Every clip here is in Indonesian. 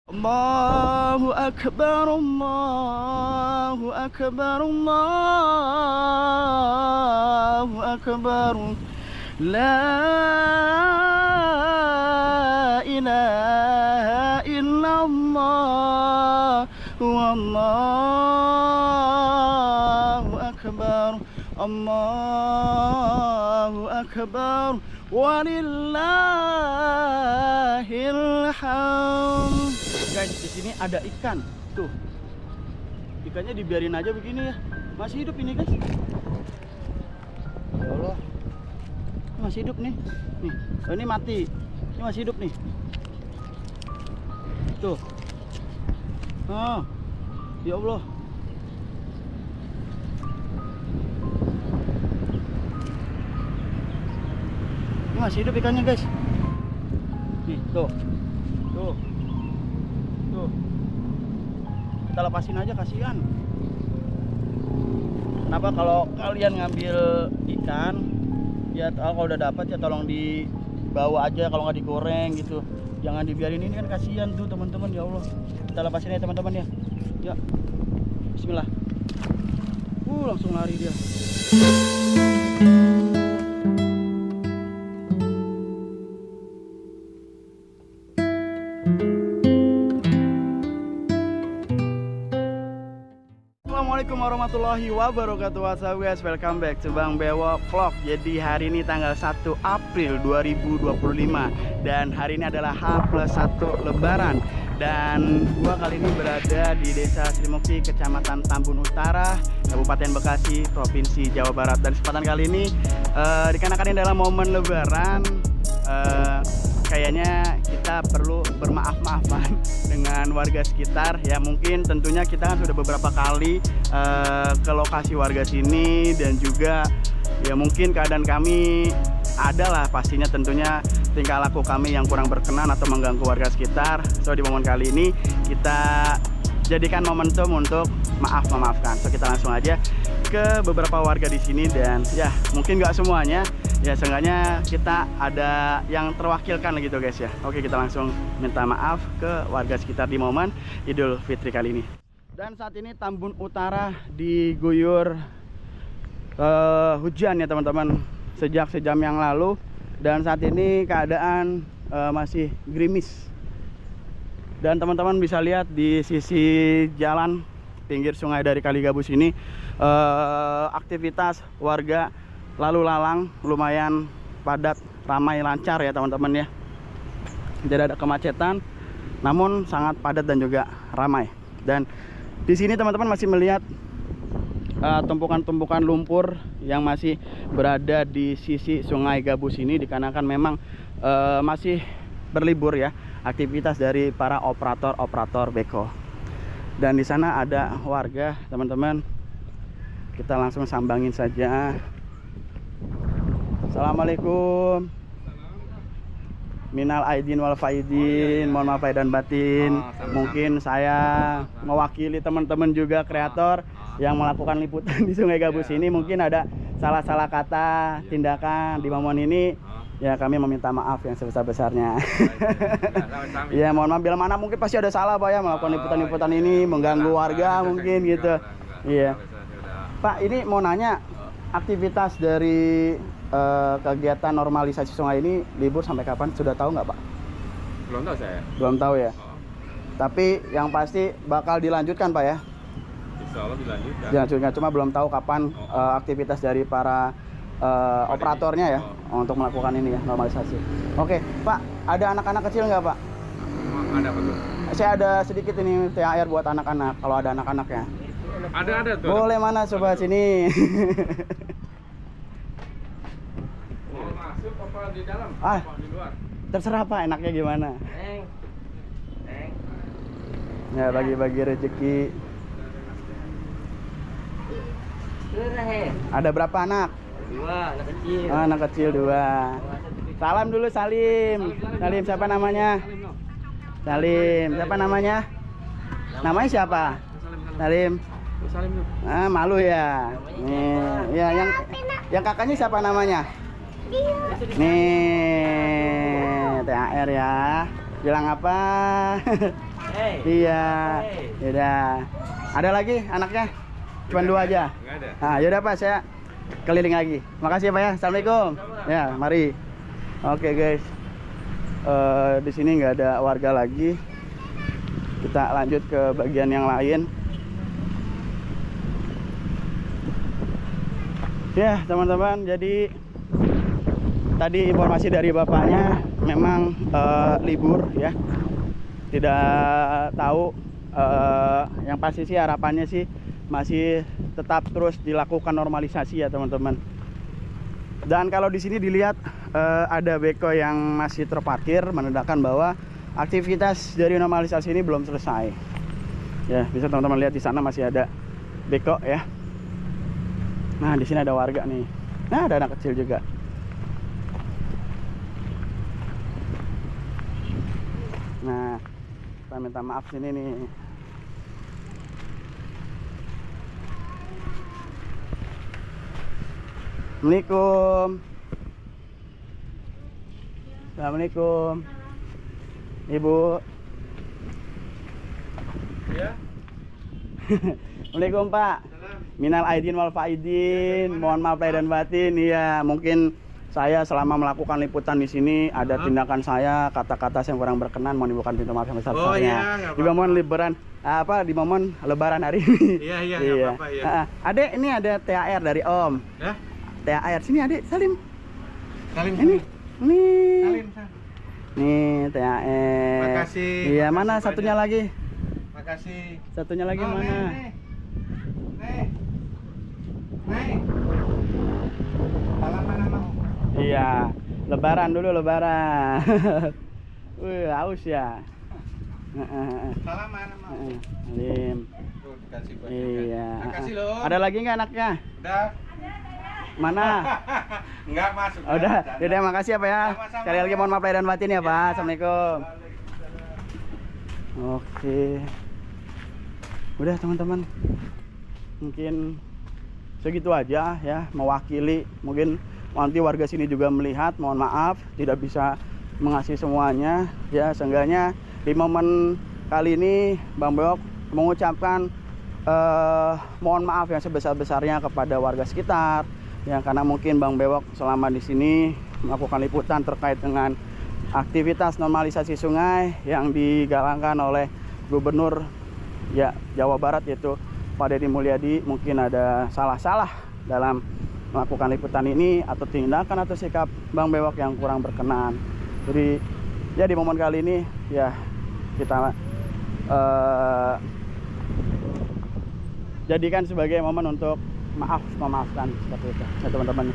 Allahu Akbar, Allahu Akbar, Allahu Akbar. La ilaha illallah, wallahu akbar, Allahu akbar, walillahil hamd. Guys, di sini ada ikan. Tuh. Ikannya dibiarin aja begini ya. Masih hidup ini, guys. Ya Allah. Masih hidup nih. Nih, oh, ini mati. Ini masih hidup nih. Tuh. Oh. Ya Allah. Ini masih hidup ikannya, guys. Nih, tuh. Tuh. Tuh. Kita lepasin aja, kasihan. Kenapa kalau kalian ngambil ikan, ya kalau udah dapat ya tolong dibawa aja, kalau nggak digoreng gitu. Jangan dibiarin, ini kan kasihan tuh teman-teman. Ya Allah, kita lepasin ya teman-teman ya. Ya, Bismillah. Langsung lari dia. Assalamualaikum warahmatullahi wabarakatuh. What's up guys, welcome back to Bang Bewo Vlog. Jadi hari ini tanggal 1 April 2025 dan hari ini adalah H+1 Lebaran. Dan gua kali ini berada di Desa Srimukti, Kecamatan Tambun Utara, Kabupaten Bekasi, Provinsi Jawa Barat. Dan kesempatan kali ini dikarenakan ini adalah momen Lebaran, kayaknya kita perlu bermaaf-maafan dengan warga sekitar. Ya mungkin tentunya kita kan sudah beberapa kali ke lokasi warga sini, dan juga ya mungkin keadaan kami adalah pastinya tentunya tingkah laku kami yang kurang berkenan atau mengganggu warga sekitar. So di momen kali ini kita jadikan momentum untuk memaafkan. So kita langsung aja ke beberapa warga di sini, dan ya mungkin nggak semuanya, ya seenggaknya kita ada yang terwakilkan gitu guys ya. Oke, kita langsung minta maaf ke warga sekitar di momen Idul Fitri kali ini. Dan saat ini Tambun Utara diguyur hujan ya teman-teman, sejak sejam yang lalu, dan saat ini keadaan masih gerimis. Dan teman-teman bisa lihat di sisi jalan pinggir sungai dari Kaligabus ini, aktivitas warga lalu lalang lumayan padat, ramai, lancar ya teman-teman ya. Tidak ada kemacetan, namun sangat padat dan juga ramai. Dan di sini teman-teman masih melihat tumpukan-tumpukan lumpur yang masih berada di sisi sungai Gabus ini, dikarenakan memang masih berlibur ya aktivitas dari para operator beko. Dan di sana ada warga teman-teman, kita langsung sambangin saja. Assalamualaikum. Minal aidin wal faidin, mohon maaf lahir dan batin. Mungkin saya mewakili teman-teman juga kreator yang melakukan liputan di Sungai Gabus ini. Mungkin ada salah-salah kata, tindakan di momen ini, ya kami meminta maaf yang sebesar-besarnya. Ya mohon maaf bila mana mungkin pasti ada salah Pak ya, melakukan liputan-liputan ini mengganggu warga mungkin gitu. Iya Pak, ini mau nanya, aktivitas dari kegiatan normalisasi sungai ini libur sampai kapan? Sudah tahu nggak Pak? Belum tahu saya. Belum tahu ya. Tapi yang pasti bakal dilanjutkan Pak ya. Insya Allah dilanjutkan. Dilanjutkan, cuma belum tahu kapan aktivitas dari para operatornya ya untuk melakukan ini ya, normalisasi. Oke Pak, ada anak-anak kecil nggak Pak? Ada betul. Saya ada sedikit ini THR buat anak-anak, kalau ada anak-anaknya. Ada tuh. Boleh, mana coba sini. Mau masuk apa di dalam? Ah, Apa di luar? terserah Pak, enaknya gimana. Ya bagi-bagi rezeki. Ada berapa anak? 2 anak kecil. Oh, anak kecil 2. Salam dulu, Salim. Salim, siapa namanya? Salim. Siapa namanya? Namanya siapa? Salim. Ah, malu ya. Nih, ya yang kakaknya siapa namanya? Nih, THR ya. Bilang apa? Iya. Yaudah. Ada lagi anaknya? Cuma 2 aja. Nggak ada. Nah, yaudah Pak, saya keliling lagi. Makasih ya Pak ya. Assalamualaikum. Ya, mari. Oke guys. Di sini nggak ada warga lagi. Kita lanjut ke bagian yang lain. Ya teman-teman, jadi tadi informasi dari bapaknya memang libur ya. Tidak tahu, yang pasti sih harapannya sih masih tetap terus dilakukan normalisasi ya teman-teman. Dan kalau di sini dilihat ada beko yang masih terparkir, menandakan bahwa aktivitas dari normalisasi ini belum selesai. Ya, bisa teman-teman lihat di sana masih ada beko ya. Nah, di sini ada warga nih. Nah, ada anak kecil juga. Nah, kita minta maaf sini nih. Assalamualaikum. Assalamualaikum. Ibu. Ya. Assalamualaikum Pak. Minal aidin wal faidin. Mohon maaf lahir dan batin. Iya, mungkin saya selama melakukan liputan di sini ada tindakan saya, kata-kata saya yang kurang berkenan, mohon dibukakan pintu maaf yang besar-besarnya. Oh iya, nggak Di momen lebaran hari ini. Iya, nggak apa-apa ya. Adek, ini ada THR dari Om. Ya? THR sini Adek, Salim. Salim. Ini. Salim. Nih THR. Makasih. Iya, Makasih mana satunya banyak. lagi? Makasih. Satunya lagi Oh, mana? Nih. Salaman sama. Iya, lebaran dulu lebaran. Wih, haus ya. Salaman sama. Salim. Tuh, dikasih buat Iya. juga. Makasih loh. Ada lagi nggak anaknya? Udah. Mana? Enggak masuk. Oh, udah. Yaudah, makasih ya Pak ya. Sama-sama. Sekali lagi mohon maaf lahir dan batin ya Pak. Assalamualaikum. Oke. Udah teman-teman. Mungkin segitu aja ya, mewakili. Mungkin nanti warga sini juga melihat, mohon maaf tidak bisa mengasih semuanya ya. Seenggaknya di momen kali ini Bang Bewok mengucapkan mohon maaf yang sebesar-besarnya kepada warga sekitar ya, karena mungkin Bang Bewok selama di sini melakukan liputan terkait dengan aktivitas normalisasi sungai yang digalakkan oleh Gubernur ya Jawa Barat, yaitu Pak Deddy Mulyadi. Mungkin ada salah-salah dalam melakukan liputan ini atau tindakan atau sikap Bang Bewok yang kurang berkenan. Jadi ya di momen kali ini ya kita jadikan sebagai momen untuk memaafkan seperti itu ya teman-teman.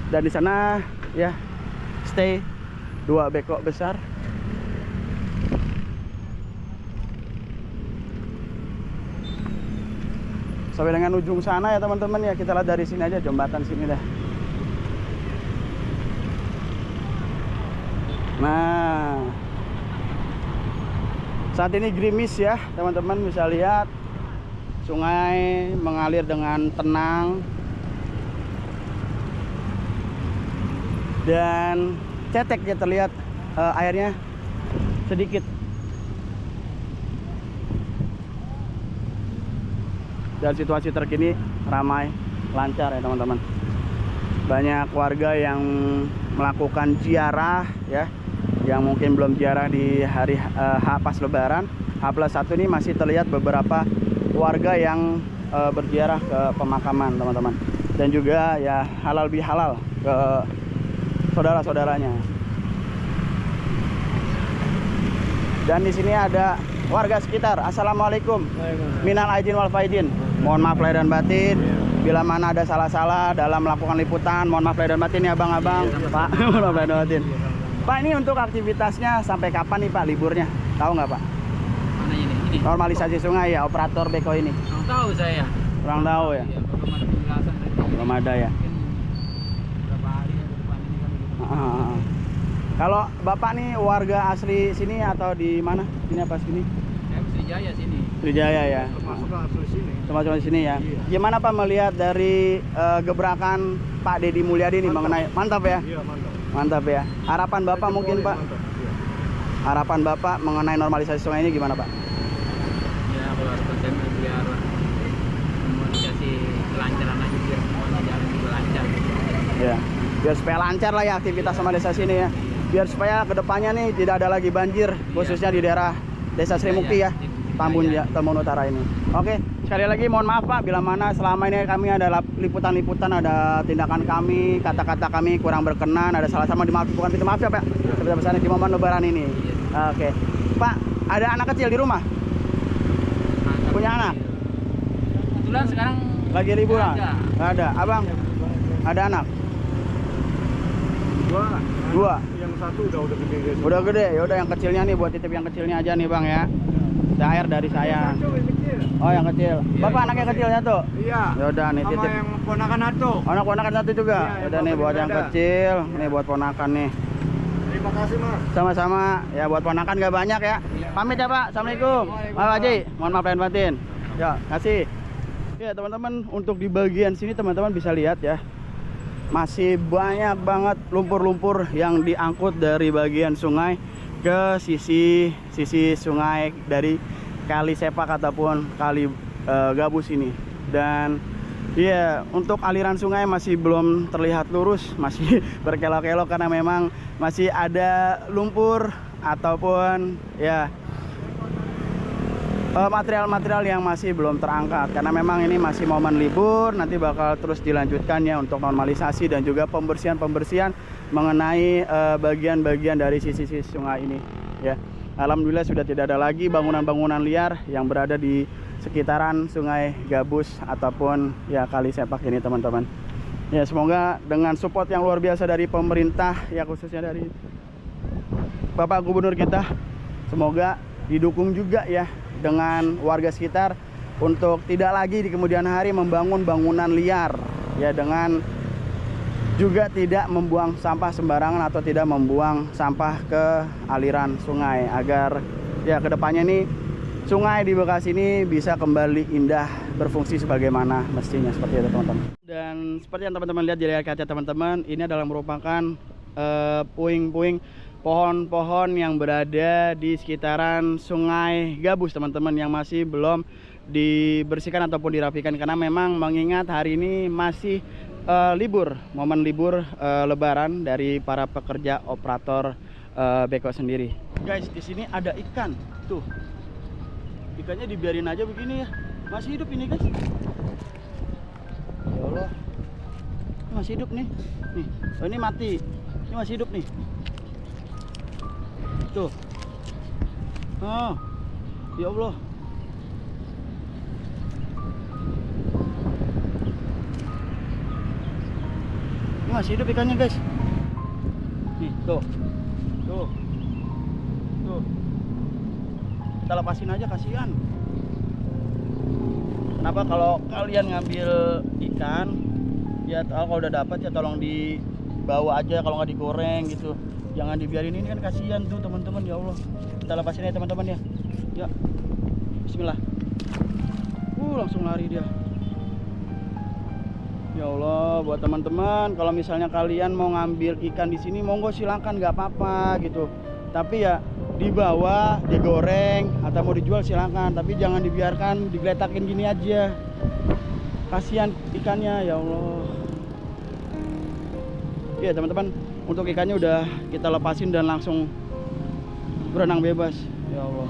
Dan di sana ya stay 2 beko besar. Sampai dengan ujung sana ya teman-teman ya, kita lihat dari sini aja, jembatan sini dah. Nah, saat ini gerimis ya teman-teman, bisa lihat sungai mengalir dengan tenang dan cetek ya, terlihat airnya sedikit. Dan situasi terkini ramai, lancar ya teman-teman. Banyak warga yang melakukan ziarah ya, yang mungkin belum ziarah di hari H pas lebaran. H+1 ini masih terlihat beberapa warga yang berziarah ke pemakaman teman-teman, dan juga ya halal bihalal ke saudara-saudaranya. Dan di sini ada warga sekitar. Assalamualaikum. Minal aidin wal faidin. Mohon maaf lahir dan batin. Bila mana ada salah-salah dalam melakukan liputan, mohon maaf lahir dan batin ya abang-abang. Pak, mohon maaf lahir dan batin. Pak, ini untuk aktivitasnya sampai kapan nih Pak liburnya? Tahu nggak Pak? Mana ini? Normalisasi sungai ya, operator beko ini. Kurang tahu saya. Kurang tahu ya? Iya, belum ada penjelasan dari dia. Belum ada ya? Mungkin beberapa hari ke depan ini kan gitu. Kalau Bapak nih warga asli sini atau di mana? Sini apa sini? Saya Sriwijaya sini. Sriwijaya ya. Termasuk asli sini. Termasuk di sini ya. Iya. Gimana Pak melihat dari gebrakan Pak Deddy Mulyadi ini mengenai mantap ya? Iya, mantap. Mantap ya. Harapan Bapak mungkin Pak? Mantap, iya. Harapan Bapak mengenai normalisasi sungai ini gimana Pak? Karena biar komunikasi kelancaran aja, biar semuanya jalan juga lancar. Ya, biar supaya lancar lah ya aktivitas sama desa sini ya. Biar supaya kedepannya nih tidak ada lagi banjir, khususnya di daerah Desa Sri Mukti ya, Tambun Utara ini. Oke, sekali lagi mohon maaf Pak, bila mana selama ini kami ada liputan-liputan, ada tindakan kami, kata-kata kami kurang berkenan, ada salah sama dimaafkan, bukan pintu maaf ya Pak, sebesar-besarnya di momen Lebaran ini. Oke, Pak, ada anak kecil di rumah? Punya anak? Kebetulan sekarang Lagi liburan? Nggak ada. Nggak ada. Abang, ada anak? Dua. Yang satu udah gede guys. Udah gede, yaudah yang kecilnya nih buat titip yang kecilnya aja nih Bang ya. Cair dari saya. Oh yang kecil. Bapak anaknya kecilnya tuh? Iya. Yaudah nih Sama titip. yang ponakan satu. Anak ponakan satu juga. Iya, yang Udah nih bapak buat juga yang ada. kecil, nih buat ponakan nih. Terima kasih Mas. Sama-sama. Ya buat ponakan gak banyak ya. Pamit ya Pak. Assalamualaikum. Pak Haji, mohon maaf lahir batin. Ya, kasih. Ya teman-teman, untuk di bagian sini teman-teman bisa lihat ya. Masih banyak banget lumpur-lumpur yang diangkut dari bagian sungai ke sisi sungai dari Kali Sepak ataupun Kali Gabus ini. Dan ya untuk aliran sungai masih belum terlihat lurus, masih berkelok-kelok karena memang masih ada lumpur ataupun ya material-material yang masih belum terangkat, karena memang ini masih momen libur. Nanti bakal terus dilanjutkan ya untuk normalisasi dan juga pembersihan mengenai bagian-bagian dari sisi sungai ini ya. Alhamdulillah sudah tidak ada lagi bangunan-bangunan liar yang berada di sekitaran Sungai Gabus ataupun ya Kali Sepak ini teman-teman. Ya semoga dengan support yang luar biasa dari pemerintah ya, khususnya dari Bapak Gubernur kita, semoga didukung juga ya dengan warga sekitar untuk tidak lagi di kemudian hari membangun bangunan liar ya, dengan juga tidak membuang sampah sembarangan atau tidak membuang sampah ke aliran sungai, agar ya kedepannya nih sungai di Bekasi ini bisa kembali indah, berfungsi sebagaimana mestinya, seperti itu teman-teman. Dan seperti yang teman-teman lihat di layar kaca teman-teman, ini adalah merupakan puing-puing pohon-pohon yang berada di sekitaran Sungai Gabus teman-teman, yang masih belum dibersihkan ataupun dirapikan, karena memang mengingat hari ini masih libur, momen libur Lebaran dari para pekerja operator beko sendiri. Guys, di sini ada ikan tuh, ikannya dibiarin aja begini ya, masih hidup ini guys. Ya Allah, ini masih hidup nih, oh, ini mati, ini masih hidup nih. Tuh. Oh. Ya Allah. Ini masih hidup ikannya, guys. Nih, tuh. Tuh. Tuh. Kita lepasin aja, kasihan. Kenapa kalau kalian ngambil ikan, ya kalau udah dapat ya tolong dibawa aja, kalau nggak digoreng gitu. Jangan dibiarin, ini kan kasihan tuh teman-teman. Ya Allah, kita lepasin aja teman-teman ya. Ya, Bismillah. Langsung lari dia. Ya Allah, buat teman-teman, kalau misalnya kalian mau ngambil ikan di sini, monggo silakan, nggak apa-apa gitu. Tapi ya dibawa, digoreng atau mau dijual silakan. Tapi jangan dibiarkan digeletakin gini aja. Kasihan ikannya, ya Allah. Ya teman-teman, untuk ikannya udah kita lepasin dan langsung berenang bebas. Ya Allah.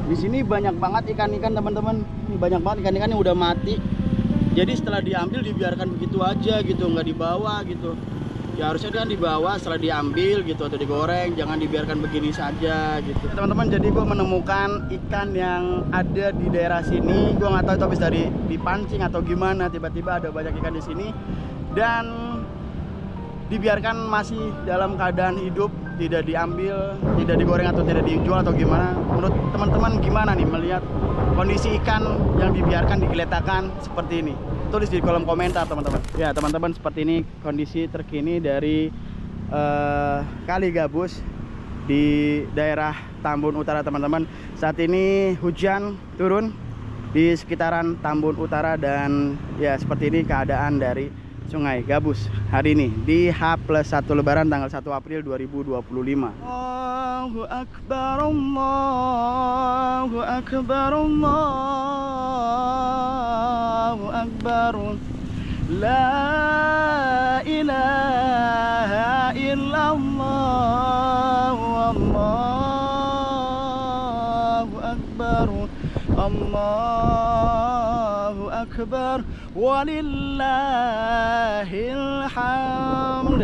Di sini banyak banget ikan-ikan teman-teman. Ini banyak banget ikan-ikan yang udah mati. Jadi setelah diambil dibiarkan begitu aja gitu, nggak dibawa gitu. Ya harusnya kan dibawa setelah diambil gitu atau digoreng, jangan dibiarkan begini saja gitu. Teman-teman, jadi gue menemukan ikan yang ada di daerah sini. Gue nggak tahu itu habis dari dipancing atau gimana, tiba-tiba ada banyak ikan di sini dan dibiarkan masih dalam keadaan hidup, tidak diambil, tidak digoreng atau tidak dijual atau gimana. Menurut teman-teman gimana nih melihat kondisi ikan yang dibiarkan digeletakkan seperti ini? Tulis di kolom komentar teman-teman. Ya teman-teman, seperti ini kondisi terkini dari Kali Gabus di daerah Tambun Utara teman-teman. Saat ini hujan turun di sekitaran Tambun Utara dan ya seperti ini keadaan dari Sungai Gabus hari ini di H+1 Lebaran tanggal 1 April 2025. أكبر الله أكبر الله أكبر لا إله إلا الله والله أكبر الله أكبر ولله الحمد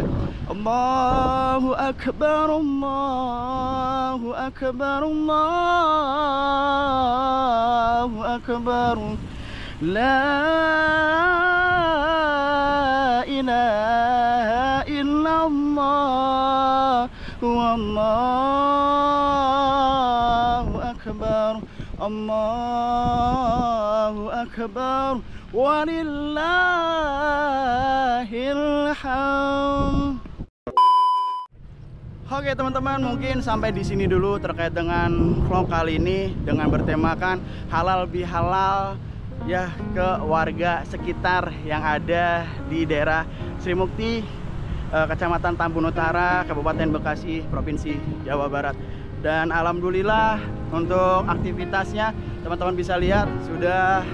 الله أكبر الله أكبر الله أكبر لا إله إلا الله والله أكبر الله أكبر ولله الحمد. Oke teman-teman, mungkin sampai di sini dulu terkait dengan vlog kali ini dengan bertemakan halal bihalal ya ke warga sekitar yang ada di daerah Sri Mukti, Kecamatan Tambun Utara, Kabupaten Bekasi, Provinsi Jawa Barat. Dan alhamdulillah untuk aktivitasnya teman-teman bisa lihat sudah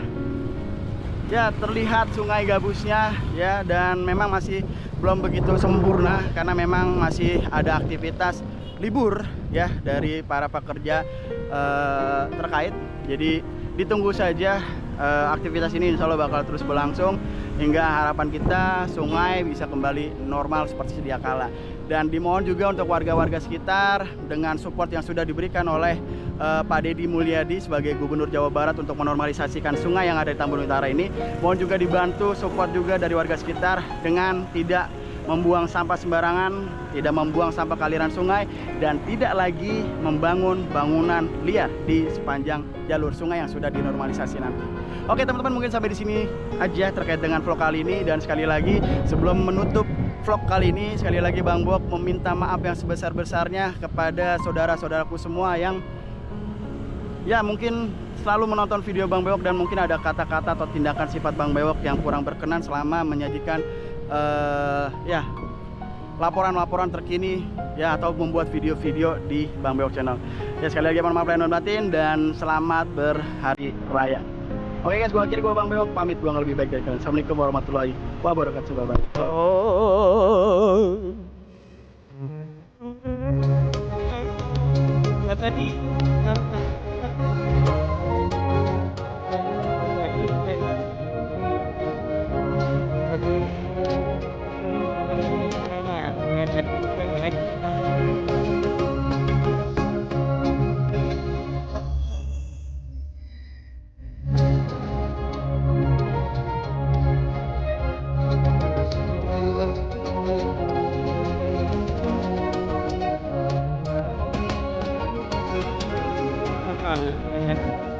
ya terlihat sungai gabusnya ya, dan memang masih belum begitu sempurna karena memang masih ada aktivitas libur ya dari para pekerja terkait. Jadi ditunggu saja, aktivitas ini insya Allah bakal terus berlangsung hingga harapan kita sungai bisa kembali normal seperti sedia kala. Dan dimohon juga untuk warga-warga sekitar dengan support yang sudah diberikan oleh Pak Deddy Mulyadi sebagai Gubernur Jawa Barat untuk menormalisasikan sungai yang ada di Tambun Utara ini. Mohon juga dibantu support juga dari warga sekitar dengan tidak membuang sampah sembarangan, tidak membuang sampah ke aliran sungai, dan tidak lagi membangun bangunan liar di sepanjang jalur sungai yang sudah dinormalisasi nanti. Oke teman-teman, mungkin sampai di sini aja terkait dengan vlog kali ini. Dan sekali lagi sebelum menutup vlog kali ini, sekali lagi Bang Bewok meminta maaf yang sebesar-besarnya kepada saudara-saudaraku semua yang ya mungkin selalu menonton video Bang Bewok dan mungkin ada kata-kata atau tindakan sifat Bang Bewok yang kurang berkenan selama menyajikan ya laporan-laporan terkini ya atau membuat video-video di Bang Bewok Channel. Ya sekali lagi mohon maaf lahir dan batin dan selamat berhari raya. Oke guys, gua akhiri gua Bang Bewok pamit, gua nggak lebih baik dari kalian. Assalamualaikum warahmatullahi wabarakatuh. Bye bye. Tadi Ah.